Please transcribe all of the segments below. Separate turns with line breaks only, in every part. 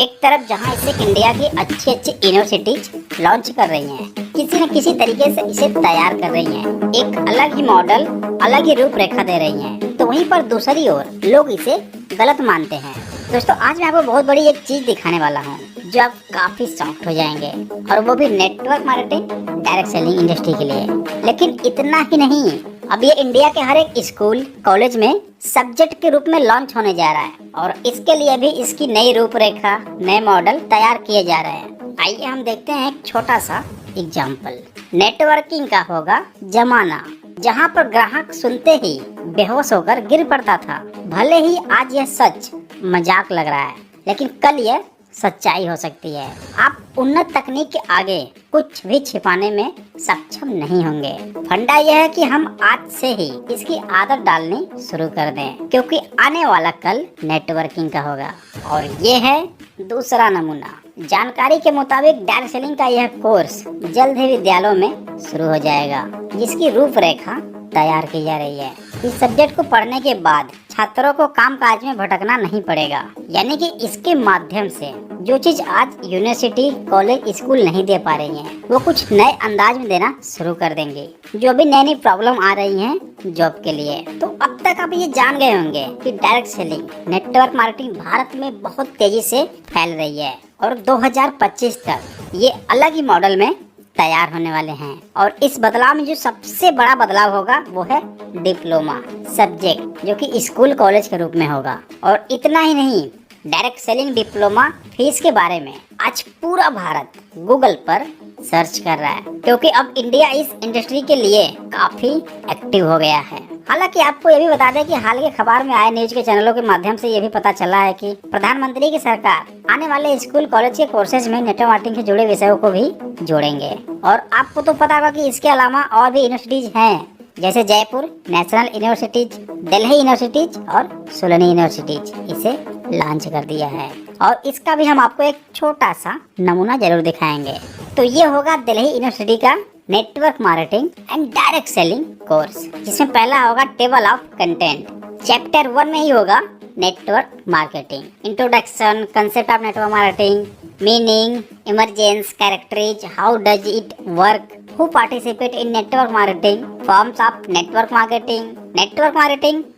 एक तरफ जहां इसे इंडिया की अच्छी अच्छी यूनिवर्सिटीज लॉन्च कर रही हैं, किसी न किसी तरीके से इसे तैयार कर रही हैं, एक अलग ही मॉडल, अलग ही रूपरेखा दे रही हैं, तो वहीं पर दूसरी ओर लोग इसे गलत मानते हैं। दोस्तों, आज मैं आपको बहुत बड़ी एक चीज दिखाने वाला हूँ जो आप काफी शॉक्ड हो जाएंगे, और वो भी network marketing direct selling industry के लिए। लेकिन इतना ही नहीं, अब ये इंडिया के हर एक स्कूल कॉलेज में सब्जेक्ट के रूप में लॉन्च होने जा रहा है, और इसके लिए भी इसकी नई रूपरेखा, नए मॉडल तैयार किए जा रहे हैं। आइए हम देखते हैं एक छोटा सा एग्जाम्पल। नेटवर्किंग का होगा जमाना, जहां पर ग्राहक सुनते ही बेहोश होकर गिर पड़ता था। भले ही आज यह सच मजाक लग रहा है, लेकिन कल यह सच्चाई हो सकती है। आप उन्नत तकनीक के आगे कुछ भी छिपाने में सक्षम नहीं होंगे। फंडा यह है कि हम आज से ही इसकी आदत डालनी शुरू कर दें, क्योंकि आने वाला कल नेटवर्किंग का होगा। और ये है दूसरा नमूना। जानकारी के मुताबिक डायरेक्ट सेलिंग का यह कोर्स जल्द ही विद्यालयों में शुरू हो जाएगा, जिसकी रूपरेखा तैयार की जा रही है। इस सब्जेक्ट को पढ़ने के बाद छात्रों को कामकाज में भटकना नहीं पड़ेगा, यानी कि इसके माध्यम से जो चीज आज यूनिवर्सिटी, कॉलेज, स्कूल नहीं दे पा रही हैं, वो कुछ नए अंदाज में देना शुरू कर देंगे। जो भी नई नई प्रॉब्लम आ रही हैं जॉब के लिए, तो अब तक आप ये जान गए होंगे कि direct selling, network marketing Bharat में बहुत तेजी से फैल रही है, और 2025 तक ये अलग ही मॉडल में तैयार होने वाले हैं। और इस बदलाव में जो सबसे बड़ा बदलाव होगा वो है डिप्लोमा सब्जेक्ट, जो कि स्कूल कॉलेज के रूप में होगा। और इतना ही नहीं, डायरेक्ट सेलिंग डिप्लोमा फीस के बारे में आज पूरा भारत गूगल पर सर्च कर रहा है, क्योंकि अब इंडिया इस इंडस्ट्री के लिए काफी एक्टिव हो गया है। हालांकि आपको ये भी बता दें कि हाल के अखबार में आए न्यूज के चैनलों के माध्यम से ये भी पता चला है कि प्रधानमंत्री की सरकार आने वाले स्कूल कॉलेज के कोर्सेज में नेटवर्क मार्केटिंग से जुड़े विषयों को भी जोड़ेंगे। और आपको तो पता होगा कि इसके अलावा और भी यूनिवर्सिटीज हैं, जैसे Jaipur national universities, Delhi universities और सोलनी यूनिवर्सिटीज इसे लॉन्च कर दिया है। और इसका भी हम आपको एक छोटा सा नमूना जरूर दिखाएंगे। तो ये होगा दिल्ली यूनिवर्सिटी का network marketing and direct selling course, जिसमें पहला होगा टेबल ऑफ कंटेंट। चैप्टर 1 में ही होगा network marketing, introduction, concept of network marketing, meaning, emergence, characteristics, how does it work, who participate in network marketing, forms of network marketing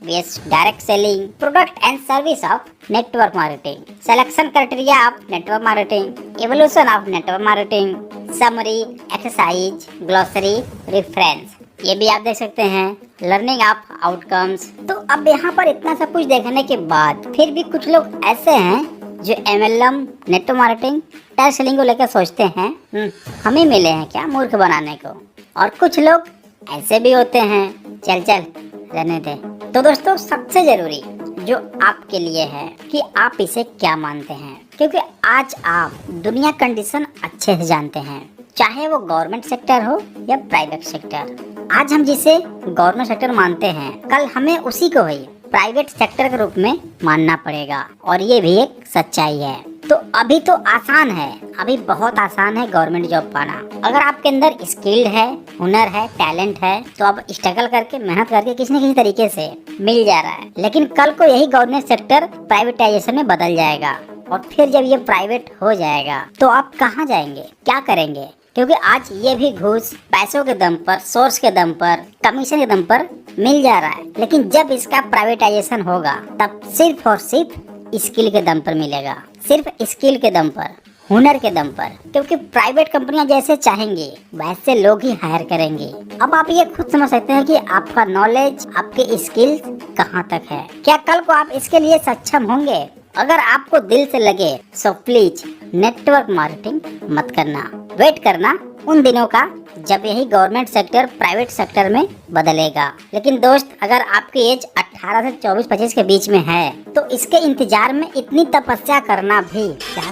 based direct selling, product and service of network marketing, selection criteria of network marketing, evolution of network marketing, summary, exercise, glossary, reference। ये भी आप देख सकते हैं, learning of outcomes. तो अब यहाँ पर इतना सब कुछ देखने के बाद फिर भी कुछ लोग ऐसे हैं जो MLM, network marketing, direct selling को लेकर सोचते हैं हमें मिले हैं क्या मूर्ख बनाने को। और कुछ लोग ऐसे भी होते हैं, चल रहने दे। तो दोस्तों, सबसे जरूरी जो आपके लिए है कि आप इसे क्या मानते हैं, क्योंकि आज आप दुनिया कंडीशन अच्छे से जानते हैं, चाहे वो गवर्नमेंट सेक्टर हो या प्राइवेट सेक्टर। आज हम जिसे गवर्नमेंट सेक्टर मानते हैं, कल हमें उसी को ही प्राइवेट सेक्टर के रूप में मानना पड़ेगा, और ये भी एक सच्चाई है। तो अभी तो आसान है, अभी बहुत आसान है गवर्नमेंट जॉब पाना। अगर आपके अंदर स्किल्ड है, हुनर है, टैलेंट है, तो आप स्ट्रगल करके, मेहनत करके किसी न किसी तरीके से मिल जा रहा है। लेकिन कल को यही गवर्नमेंट सेक्टर प्राइवेटाइजेशन में बदल जाएगा, और फिर जब ये प्राइवेट हो जाएगा तो आप कहाँ जाएंगे, क्या करेंगे? क्योंकि आज ये भी घूस पैसों के दम पर, सोर्स के दम पर, कमीशन के दम पर मिल जा रहा है। लेकिन जब इसका प्राइवेटाइजेशन होगा तब सिर्फ और सिर्फ स्किल के दम पर मिलेगा, सिर्फ स्किल के दम पर, हुनर के दम पर। क्योंकि प्राइवेट कंपनियां जैसे चाहेंगी वैसे लोग ही हायर करेंगे। अब आप ये खुद समझ सकते हैं कि आपका नॉलेज, आपके स्किल्स कहाँ तक है। क्या कल को आप इसके लिए सक्षम होंगे? अगर आपको दिल से लगे सो प्लीज नेटवर्क मार्केटिंग मत करना, वेट करना उन दिनों का जब यही गवर्नमेंट सेक्टर प्राइवेट सेक्टर में बदलेगा। लेकिन दोस्त, अगर आपकी एज 18 से 24-25 के बीच में है तो इसके इंतजार में इतनी तपस्या करना भी क्या